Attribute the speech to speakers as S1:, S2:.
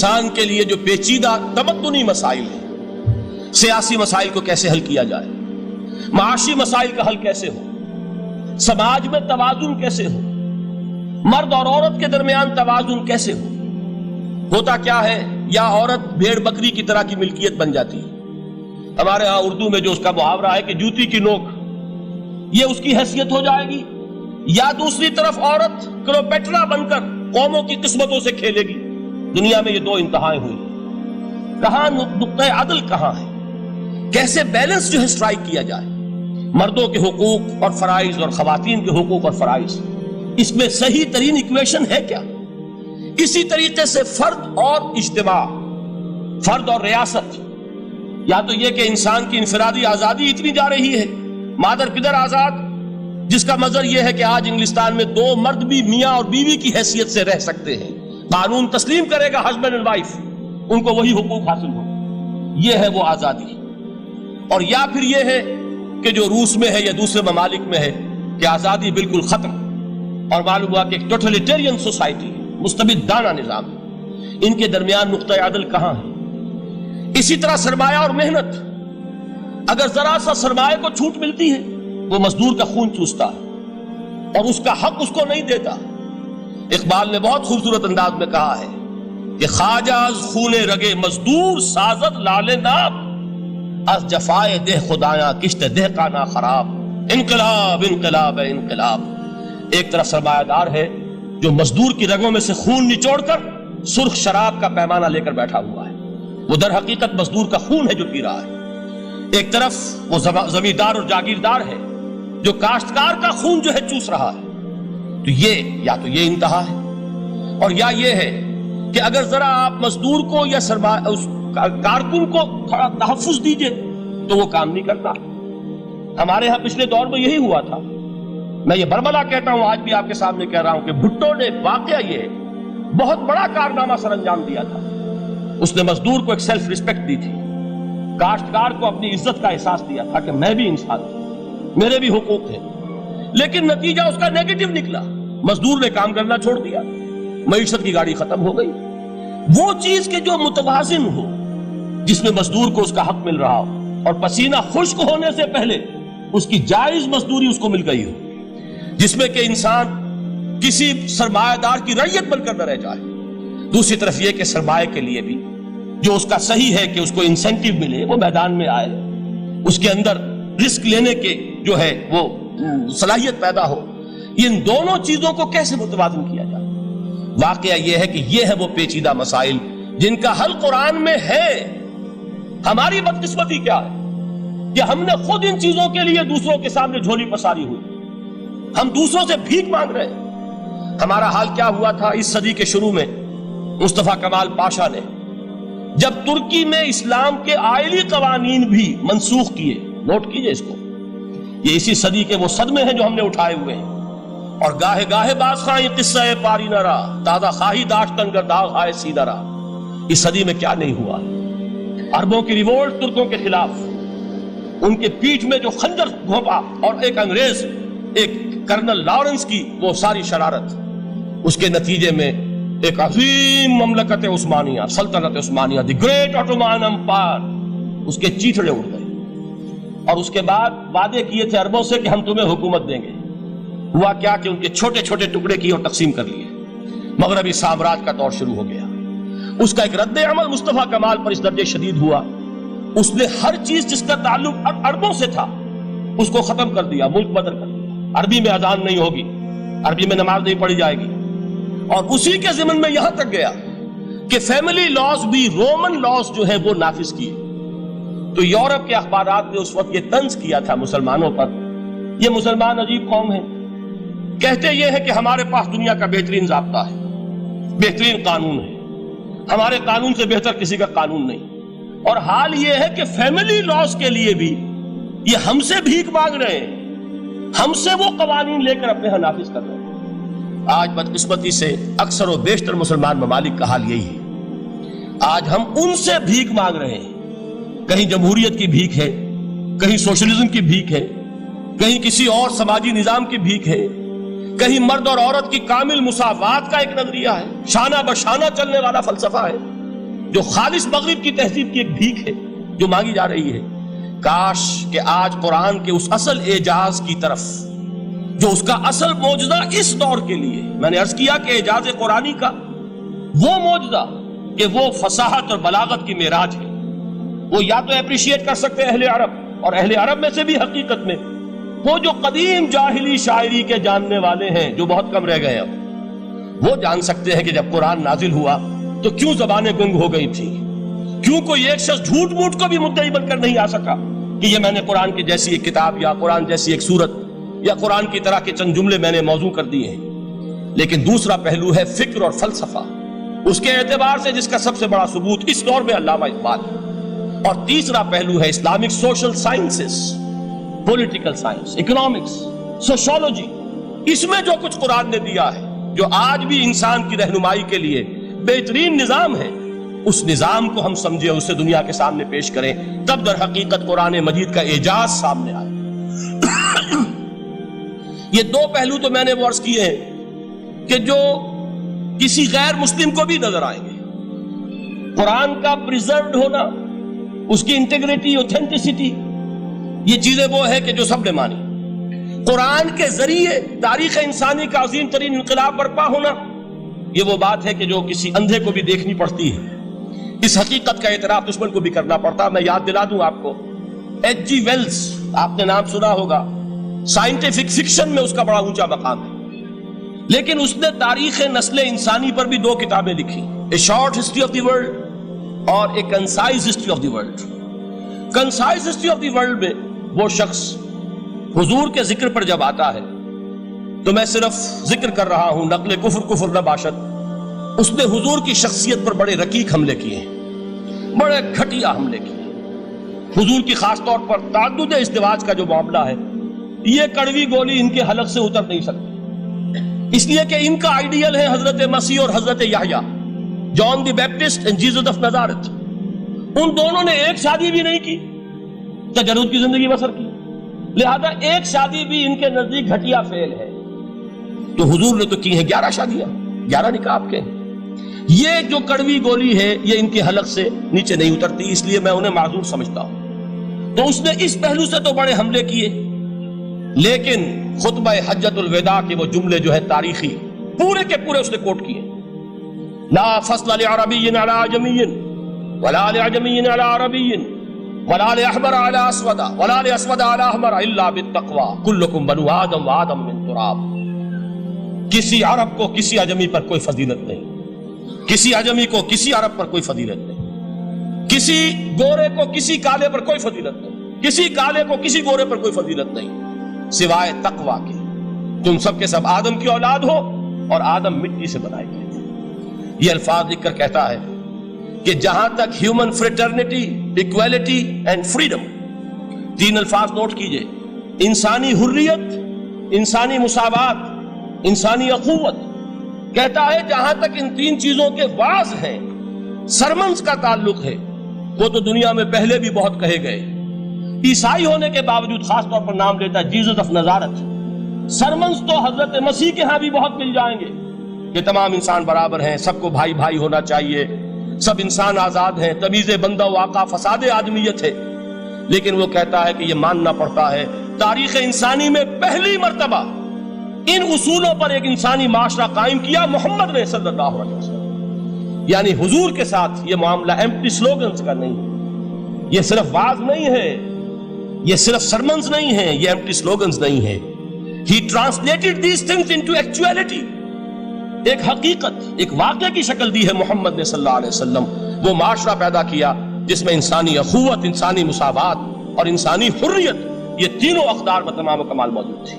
S1: انسان کے لیے جو پیچیدہ تمدنی مسائل ہیں، سیاسی مسائل کو کیسے حل کیا جائے، معاشی مسائل کا حل کیسے ہو، سماج میں توازن کیسے ہو، مرد اور عورت کے درمیان توازن کیسے ہو، ہوتا کیا ہے یا عورت بھیڑ بکری کی طرح کی ملکیت بن جاتی ہے۔ ہمارے ہاں اردو میں جو اس کا محاورہ ہے کہ جوتی کی نوک، یہ اس کی حیثیت ہو جائے گی، یا دوسری طرف عورت کلوپیٹرا بن کر قوموں کی قسمتوں سے کھیلے گی۔ دنیا میں یہ دو انتہائیں ہوئی، کہاں نقطہ عدل کہاں ہے، کیسے بیلنس جو ہے اسٹرائک کیا جائے، مردوں کے حقوق اور فرائض اور خواتین کے حقوق اور فرائض، اس میں صحیح ترین ایکویشن ہے کیا؟ اسی طریقے سے فرد اور اجتماع، فرد اور ریاست، یا تو یہ کہ انسان کی انفرادی آزادی اتنی جا رہی ہے، مادر پدر آزاد، جس کا مظہر یہ ہے کہ آج انگلستان میں دو مرد بھی میاں اور بیوی کی حیثیت سے رہ سکتے ہیں، قانون تسلیم کرے گا ہسبینڈ اینڈ وائف، ان کو وہی حقوق حاصل ہو، یہ ہے وہ آزادی۔ اور یا پھر یہ ہے کہ جو روس میں ہے یا دوسرے ممالک میں ہے کہ آزادی بالکل ختم، اور معلوم ہوا کہ ایک ٹوٹلیٹیرین سوسائٹی، مستبدانہ نظام، ان کے درمیان نقطہ عدل کہاں ہے؟ اسی طرح سرمایہ اور محنت، اگر ذرا سا سرمایہ کو چھوٹ ملتی ہے وہ مزدور کا خون چوستا ہے اور اس کا حق اس کو نہیں دیتا۔ اقبال نے بہت خوبصورت انداز میں کہا ہے کہ خواجہ از خون رگے مزدور سازد لال ناب، از جفائے دہ خدایاں کشت دہ کانا خراب۔ انقلاب انقلاب ہے انقلاب۔ ایک طرف سرمایہ دار ہے جو مزدور کی رگوں میں سے خون نچوڑ کر سرخ شراب کا پیمانہ لے کر بیٹھا ہوا ہے، وہ در حقیقت مزدور کا خون ہے جو پی رہا ہے۔ ایک طرف وہ زمیندار اور جاگیردار ہے جو کاشتکار کا خون جو ہے چوس رہا ہے۔ تو یہ انتہا ہے، اور یا یہ ہے کہ اگر ذرا آپ مزدور کو یا اس کارکن کو تھوڑا تحفظ دیجئے تو وہ کام نہیں کرتا۔ ہمارے ہاں پچھلے دور میں یہی ہوا تھا، میں یہ برملا کہتا ہوں، آج بھی آپ کے سامنے کہہ رہا ہوں کہ بھٹو نے واقعہ یہ بہت بڑا کارنامہ سر انجام دیا تھا۔ اس نے مزدور کو ایک سیلف ریسپیکٹ دی تھی، کاشتکار کو اپنی عزت کا احساس دیا تھا کہ میں بھی انسان ہوں، میرے بھی حقوق ہیں، لیکن نتیجہ اس کا نیگیٹو نکلا، مزدور نے کام کرنا چھوڑ دیا، معیشت کی گاڑی ختم ہو گئی۔ وہ چیز کہ جو متوازن ہو، جس میں مزدور کو اس کا حق مل رہا ہو اور پسینہ خشک ہونے سے پہلے اس کی جائز مزدوری اس کو مل گئی ہو، جس میں کہ انسان کسی سرمایہ دار کی رعیت بن کر نہ رہ جائے۔ دوسری طرف یہ کہ سرمایہ کے لیے بھی جو اس کا صحیح ہے کہ اس کو انسینٹیو ملے، وہ میدان میں آئے، اس کے اندر رسک لینے کے جو ہے وہ صلاحیت پیدا ہو۔ ان دونوں چیزوں کو کیسے متوازن کیا جائے؟ واقعہ یہ ہے کہ یہ ہے وہ پیچیدہ مسائل جن کا حل قرآن میں ہے۔ ہماری بدقسمتی کیا ہے کہ ہم نے خود ان چیزوں کے لیے دوسروں کے سامنے جھولی پساری ہوئی، ہم دوسروں سے بھیک مانگ رہے ہیں۔ ہمارا حال کیا ہوا تھا اس صدی کے شروع میں؟ مصطفیٰ کمال پاشا نے جب ترکی میں اسلام کے آئلی قوانین بھی منسوخ کیے، نوٹ کیجئے اس کو، یہ اسی صدی کے وہ صدمے ہیں جو ہم نے اٹھائے ہوئے ہیں۔ اور گاہے گاہے باز خواہی قصہ پاری نہ رہا، تازہ خواہی داشتن گر داغ ہائے سیدھا رہا۔ اس صدی میں کیا نہیں ہوا؟ عربوں کی ریوولٹ ترکوں کے خلاف، ان کے پیٹھ میں جو خنجر گھونپا، اور ایک انگریز، ایک کرنل لارنس کی وہ ساری شرارت، اس کے نتیجے میں ایک عظیم مملکت عثمانیہ، سلطنت عثمانیہ، دی گریٹ آٹومان امپائر، اس کے چیتڑے اڑ گئے۔ اور اس کے بعد وعدے کیے تھے عربوں سے کہ ہم تمہیں حکومت دیں گے، ہوا کیا کہ ان کے چھوٹے چھوٹے ٹکڑے کیے اور تقسیم کر لیے۔ مغربی سامراج کا دور شروع ہو گیا۔ اس کا ایک رد عمل مصطفیٰ کمال پر اس درجے شدید ہوا، اس نے ہر چیز جس کا تعلق عربوں سے تھا اس کو ختم کر دیا، ملک بدر کر دیا۔ عربی میں اذان نہیں ہوگی، عربی میں نماز نہیں پڑھی جائے گی، اور اسی کے ضمن میں یہاں تک گیا کہ فیملی لاز بھی، رومن لاز جو ہے وہ نافذ کیے۔ تو یورپ کے اخبارات نے اس وقت یہ طنز کیا تھا مسلمانوں پر، یہ مسلمان عجیب قوم ہے، کہتے یہ ہے کہ ہمارے پاس دنیا کا بہترین ضابطہ ہے، بہترین قانون ہے، ہمارے قانون سے بہتر کسی کا قانون نہیں، اور حال یہ ہے کہ فیملی لاز کے لیے بھی یہ ہم سے بھیک مانگ رہے ہیں، ہم سے وہ قوانین لے کر اپنے ہاں نافذ کر رہے ہیں۔ آج بدقسمتی سے اکثر و بیشتر مسلمان ممالک کا حال یہی ہے، آج ہم ان سے بھیک مانگ رہے ہیں، کہیں جمہوریت کی بھیک ہے، کہیں سوشلزم کی بھیک ہے، کہیں کسی اور سماجی نظام کی بھیک ہے، کہیں مرد اور عورت کی کامل مساوات کا ایک نظریہ ہے، شانہ بشانہ چلنے والا فلسفہ ہے، جو خالص مغرب کی تہذیب کی ایک بھیک ہے جو مانگی جا رہی ہے. کاش کہ آج قرآن کے اس اصل اعجاز کی طرف، جو اس کا اصل معجزہ اس دور کے لیے، میں نے عرض کیا کہ اعجاز قرآنی کا وہ معجزہ کہ وہ فصاحت اور بلاغت کی معراج ہے، وہ یا تو اپریشیٹ کر سکتے اہل عرب، اور اہل عرب میں سے بھی حقیقت میں وہ جو قدیم جاہلی شاعری کے جاننے والے ہیں جو بہت کم رہ گئے اب، وہ جان سکتے ہیں کہ جب قرآن نازل ہوا تو کیوں زبانیں گنگ ہو گئی تھی، کیوں کوئی ایک شخص جھوٹ موٹ کو بھی مدعی بن کر نہیں آ سکا کہ یہ میں نے قرآن کی جیسی ایک کتاب یا قرآن جیسی ایک سورت یا قرآن کی طرح کے چند جملے میں نے موضوع کر دیے ہیں. لیکن دوسرا پہلو ہے فکر اور فلسفہ، اس کے اعتبار سے جس کا سب سے بڑا ثبوت اس دور میں علامہ اقبال ہے. اور تیسرا پہلو ہے Islamic social sciences, political science, economics, sociology. اس میں جو کچھ قرآن نے دیا ہے، جو آج بھی انسان کی رہنمائی کے لیے بہترین نظام ہے، اس نظام کو ہم سمجھیں، اسے دنیا کے سامنے پیش کریں، تب در حقیقت قرآن مجید کا اعجاز سامنے آئے. یہ دو پہلو تو میں نے وہ عرض کیے ہیں کہ جو کسی غیر مسلم کو بھی نظر آئیں گے. قرآن کا پریزروڈ ہونا، اس کی انٹیگریٹی، اوتھینٹسٹی، یہ چیزیں وہ ہے کہ جو سب نے مانی. قرآن کے ذریعے تاریخ انسانی کا عظیم ترین انقلاب برپا ہونا، یہ وہ بات ہے کہ جو کسی اندھے کو بھی دیکھنی پڑتی ہے. اس حقیقت کا اعتراف دشمن کو بھی کرنا پڑتا. میں یاد دلا دوں آپ کو، ایچ جی ویلز، آپ نے نام سنا ہوگا، سائنٹیفک فکشن میں اس کا بڑا اونچا مقام ہے، لیکن اس نے تاریخ نسل انسانی پر بھی دو کتابیں لکھی، a short history of the world اور a concise history of the world. Concise history of the world میں وہ شخص حضور کے ذکر پر جب آتا ہے تو میں صرف ذکر کر رہا ہوں، نقل کفر نہ باشد، اس نے حضور کی شخصیت پر بڑے رقیق حملے کیے ہیں، بڑے گھٹیا حملے کیے. حضور کی خاص طور پر تعدد ازدواج کا جو معاملہ ہے، یہ کڑوی گولی ان کے حلق سے اتر نہیں سکتی، اس لیے کہ ان کا آئیڈیل ہے حضرت مسیح اور حضرت یحییٰ، جان دی بیپٹسٹ اینڈ جیسس آف نازارتھ. ان دونوں نے ایک شادی بھی نہیں کی، تجرد کی زندگی بسر کی، لہذا ایک شادی بھی ان کے نزدیک گھٹیا فعل ہے. تو حضور نے تو کی ہیں 11 شادیاں، 11 نکاح آپ کے. یہ جو کڑوی گولی ہے یہ ان کے حلق سے نیچے نہیں اترتی، اس لیے میں انہیں معذور سمجھتا ہوں. تو اس نے اس پہلو سے تو بڑے حملے کیے، لیکن خطبہ حجۃ الوداع کے وہ جملے جو ہے تاریخی، پورے کے پورے اس نے کوٹ کیے. لا فصل لعربی علی عجمی ولا لعجمی علی عربی ولا لأحمر على اسود ولا لأسود على احمر الا بالتقوى كلكم بنو آدم وآدم من تراب. کسی عرب کو کسی عجمی پر کوئی فضیلت نہیں، کسی عجمی کو کسی عرب پر کوئی فضیلت نہیں، کسی گورے کو کسی کالے پر کوئی فضیلت نہیں، کسی کالے کو کسی گورے پر کوئی فضیلت نہیں سوائے تقوی کے. تم سب کے سب آدم کی اولاد ہو اور آدم مٹی سے بنائے گئے تھے. یہ الفاظ لکھ کر کہتا ہے کہ جہاں تک human fraternity, equality and freedom, 3 الفاظ نوٹ کیجئے، انسانی حریت، انسانی مساوات، انسانی اخوت، کہتا ہے جہاں تک ان 3 چیزوں کے واز ہیں، سرمنز کا تعلق ہے، وہ تو دنیا میں پہلے بھی بہت کہے گئے. عیسائی ہونے کے باوجود خاص طور پر نام لیتا ہے جیسس آف نازارتھ. سرمنز تو حضرت مسیح کے ہاں بھی بہت مل جائیں گے کہ تمام انسان برابر ہیں، سب کو بھائی بھائی ہونا چاہیے، سب انسان آزاد ہیں، تمیز بندہ و آقا فساد آدمیت ہے. لیکن وہ کہتا ہے کہ یہ ماننا پڑتا ہے تاریخ انسانی میں پہلی مرتبہ ان اصولوں پر ایک انسانی معاشرہ قائم کیا محمد نے صلی اللہ علیہ وسلم. یعنی حضور کے ساتھ یہ معاملہ ایمپٹی سلوگنز کا نہیں ہے، یہ صرف واز نہیں ہے، یہ صرف سرمنز نہیں ہیں، یہ ایمپٹی سلوگنز نہیں ہے. He translated these things into actuality. ایک حقیقت، ایک واقعے کی شکل دی ہے محمد نے صلی اللہ علیہ وسلم. وہ معاشرہ پیدا کیا جس میں انسانی اخوت، انسانی مساوات اور انسانی حریت، یہ تینوں اقدار و تمام کمال موجود تھی.